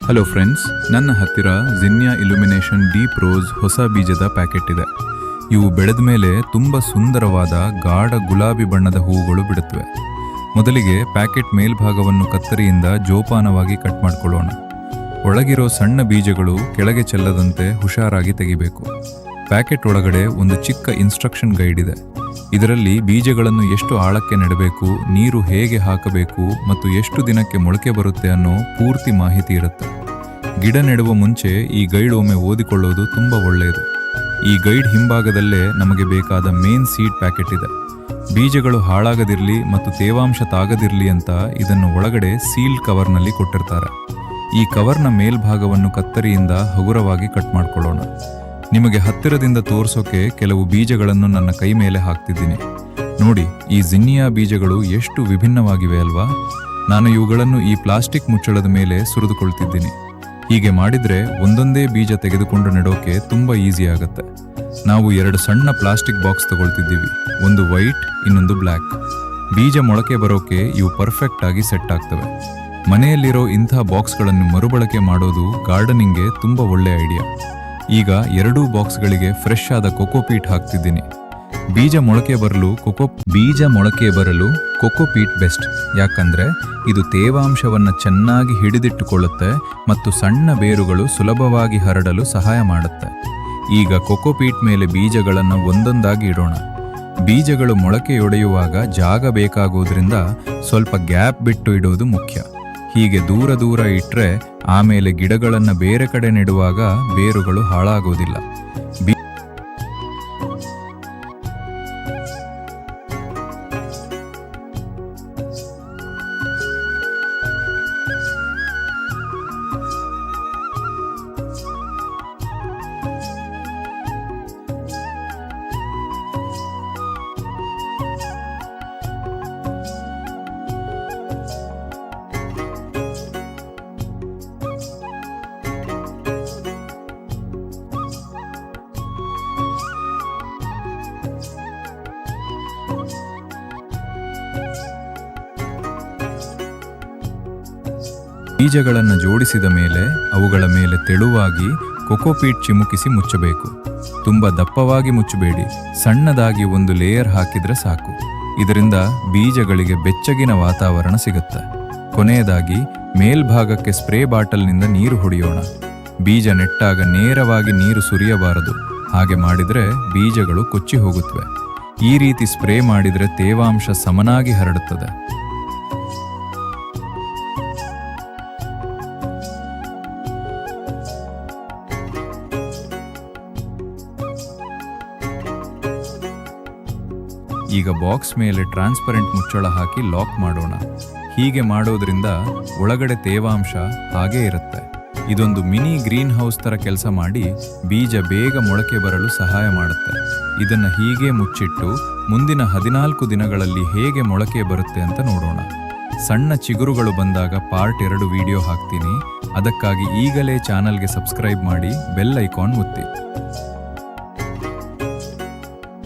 Hello friends, ನನ್ನ ಹತ್ತಿರ ಜಿನ್ಯಾ illumination deep rose ಹೊಸ ಬೀಜದ ಪ್ಯಾಕೆಟ್ ಇದೆ. ಇವು ಬೆಳೆದ ಮೇಲೆ ತುಂಬ ಸುಂದರವಾದ ಗಾಢ ಗುಲಾಬಿ ಬಣ್ಣದ ಹೂವುಗಳು ಬಿಡುತ್ತವೆ. ಮೊದಲಿಗೆ ಪ್ಯಾಕೆಟ್ ಮೇಲ್ಭಾಗವನ್ನು ಕತ್ತರಿಯಿಂದ ಜೋಪಾನವಾಗಿ ಕಟ್ ಮಾಡಿಕೊಳ್ಳೋಣ. ಒಳಗಿರೋ ಸಣ್ಣ ಬೀಜಗಳು ಕೆಳಗೆ ಚೆಲ್ಲದಂತೆ ಹುಷಾರಾಗಿ ತೆಗಿಬೇಕು. ಪ್ಯಾಕೆಟ್ ಒಳಗಡೆ ಒಂದು ಚಿಕ್ಕ ಇನ್ಸ್ಟ್ರಕ್ಷನ್ ಗೈಡ್ ಇದೆ. ಇದರಲ್ಲಿ ಬೀಜಗಳನ್ನು ಎಷ್ಟು ಆಳಕ್ಕೆ ನೆಡಬೇಕು, ನೀರು ಹೇಗೆ ಹಾಕಬೇಕು ಮತ್ತು ಎಷ್ಟು ದಿನಕ್ಕೆ ಮೊಳಕೆ ಬರುತ್ತೆ ಅನ್ನೋ ಪೂರ್ತಿ ಮಾಹಿತಿ ಇರುತ್ತೆ. ಗಿಡ ನೆಡುವ ಮುಂಚೆ ಈ ಗೈಡ್ ಒಮ್ಮೆ ಓದಿಕೊಳ್ಳೋದು ತುಂಬ ಒಳ್ಳೆಯದು. ಈ ಗೈಡ್ ಹಿಂಭಾಗದಲ್ಲೇ ನಮಗೆ ಬೇಕಾದ ಮೇನ್ ಸೀಡ್ ಪ್ಯಾಕೆಟ್ ಇದೆ. ಬೀಜಗಳು ಹಾಳಾಗದಿರಲಿ ಮತ್ತು ತೇವಾಂಶ ತಾಗದಿರಲಿ ಅಂತ ಇದನ್ನು ಒಳಗಡೆ ಸೀಲ್ಡ್ ಕವರ್ನಲ್ಲಿ ಕೊಟ್ಟಿರ್ತಾರೆ. ಈ ಕವರ್ನ ಮೇಲ್ಭಾಗವನ್ನು ಕತ್ತರಿಯಿಂದ ಹಗುರವಾಗಿ ಕಟ್ ಮಾಡ್ಕೊಳ್ಳೋಣ. ನಿಮಗೆ ಹತ್ತಿರದಿಂದ ತೋರಿಸೋಕೆ ಕೆಲವು ಬೀಜಗಳನ್ನು ನನ್ನ ಕೈ ಮೇಲೆ ಹಾಕ್ತಿದ್ದೀನಿ. ನೋಡಿ, ಈ ಜಿನ್ನಿಯಾ ಬೀಜಗಳು ಎಷ್ಟು ವಿಭಿನ್ನವಾಗಿವೆ ಅಲ್ವಾ? ನಾನು ಇವುಗಳನ್ನು ಈ ಪ್ಲಾಸ್ಟಿಕ್ ಮುಚ್ಚಳದ ಮೇಲೆ ಸುರಿದುಕೊಳ್ತಿದ್ದೀನಿ. ಹೀಗೆ ಮಾಡಿದ್ರೆ ಒಂದೊಂದೇ ಬೀಜ ತೆಗೆದುಕೊಂಡು ನೆಡೋಕೆ ತುಂಬ ಈಸಿ ಆಗುತ್ತೆ. ನಾವು 2 ಸಣ್ಣ ಪ್ಲಾಸ್ಟಿಕ್ ಬಾಕ್ಸ್ ತಗೊಳ್ತಿದ್ದೀವಿ, ಒಂದು ವೈಟ್, ಇನ್ನೊಂದು ಬ್ಲ್ಯಾಕ್. ಬೀಜ ಮೊಳಕೆ ಬರೋಕೆ ಇವು ಪರ್ಫೆಕ್ಟ್ ಆಗಿ ಸೆಟ್ ಆಗ್ತವೆ. ಮನೆಯಲ್ಲಿರೋ ಇಂಥ ಬಾಕ್ಸ್ಗಳನ್ನು ಮರುಬಳಕೆ ಮಾಡೋದು ಗಾರ್ಡನಿಂಗ್ಗೆ ತುಂಬ ಒಳ್ಳೆ ಐಡಿಯಾ. ಈಗ 2 ಬಾಕ್ಸ್ಗಳಿಗೆ ಫ್ರೆಶ್ ಆದ ಕೊಕೋಪೀಟ್ ಹಾಕ್ತಿದ್ದೀನಿ. ಬೀಜ ಮೊಳಕೆ ಬರಲು ಕೊಕೋಪೀಟ್ ಬೆಸ್ಟ್. ಯಾಕಂದ್ರೆ ಇದು ತೇವಾಂಶವನ್ನು ಚೆನ್ನಾಗಿ ಹಿಡಿದಿಟ್ಟುಕೊಳ್ಳುತ್ತೆ ಮತ್ತು ಸಣ್ಣ ಬೇರುಗಳು ಸುಲಭವಾಗಿ ಹರಡಲು ಸಹಾಯ ಮಾಡುತ್ತೆ. ಈಗ ಕೊಕೋಪೀಟ್ ಮೇಲೆ ಬೀಜಗಳನ್ನು ಒಂದೊಂದಾಗಿ ಇಡೋಣ. ಬೀಜಗಳು ಮೊಳಕೆಯೊಡೆಯುವಾಗ ಜಾಗ ಬೇಕಾಗೋದ್ರಿಂದ ಸ್ವಲ್ಪ ಗ್ಯಾಪ್ ಬಿಟ್ಟು ಇಡೋದು ಮುಖ್ಯ. ಹೀಗೆ ದೂರ ಇಟ್ಟರೆ ಆಮೇಲೆ ಗಿಡಗಳನ್ನು ಬೇರೆ ಕಡೆ ನೆಡುವಾಗ ಬೇರುಗಳು ಹಾಳಾಗೋದಿಲ್ಲ. ಬೀಜಗಳನ್ನು ಜೋಡಿಸಿದ ಮೇಲೆ ಅವುಗಳ ಮೇಲೆ ತೆಳುವಾಗಿ ಕೊಕೋಪೀಟ್ ಚಿಮುಕಿಸಿ ಮುಚ್ಚಬೇಕು. ತುಂಬ ದಪ್ಪವಾಗಿ ಮುಚ್ಚಬೇಡಿ, ಸಣ್ಣದಾಗಿ ಒಂದು ಲೇಯರ್ ಹಾಕಿದ್ರೆ ಸಾಕು. ಇದರಿಂದ ಬೀಜಗಳಿಗೆ ಬೆಚ್ಚಗಿನ ವಾತಾವರಣ ಸಿಗುತ್ತೆ. ಕೊನೆಯದಾಗಿ ಮೇಲ್ಭಾಗಕ್ಕೆ ಸ್ಪ್ರೇ ಬಾಟಲ್ನಿಂದ ನೀರು ಹೊಡೆಯೋಣ. ಬೀಜ ನೆಟ್ಟಾಗ ನೇರವಾಗಿ ನೀರು ಸುರಿಯಬಾರದು. ಹಾಗೆ ಮಾಡಿದರೆ ಬೀಜಗಳು ಕೊಚ್ಚಿ ಹೋಗುತ್ತವೆ. ಈ ರೀತಿ ಸ್ಪ್ರೇ ಮಾಡಿದರೆ ತೇವಾಂಶ ಸಮನಾಗಿ ಹರಡುತ್ತದೆ. ಈಗ ಬಾಕ್ಸ್ ಮೇಲೆ ಟ್ರಾನ್ಸ್ಪರೆಂಟ್ ಮುಚ್ಚಳ ಹಾಕಿ ಲಾಕ್ ಮಾಡೋಣ. ಹೀಗೆ ಮಾಡೋದ್ರಿಂದ ಒಳಗಡೆ ತೇವಾಂಶ ಹಾಗೇ ಇರುತ್ತೆ. ಇದೊಂದು ಮಿನಿ ಗ್ರೀನ್ ಹೌಸ್ ಥರ ಕೆಲಸ ಮಾಡಿ ಬೀಜ ಬೇಗ ಮೊಳಕೆ ಬರಲು ಸಹಾಯ ಮಾಡುತ್ತೆ. ಇದನ್ನು ಹೀಗೆ ಮುಚ್ಚಿಟ್ಟು ಮುಂದಿನ 14 ದಿನಗಳಲ್ಲಿ ಹೇಗೆ ಮೊಳಕೆ ಬರುತ್ತೆ ಅಂತ ನೋಡೋಣ. ಸಣ್ಣ ಚಿಗುರುಗಳು ಬಂದಾಗ ಪಾರ್ಟ್ 2 ವಿಡಿಯೋ ಹಾಕ್ತೀನಿ. ಅದಕ್ಕಾಗಿ ಈಗಲೇ ಚಾನಲ್ಗೆ ಸಬ್ಸ್ಕ್ರೈಬ್ ಮಾಡಿ, ಬೆಲ್ ಐಕಾನ್ ಒತ್ತಿ.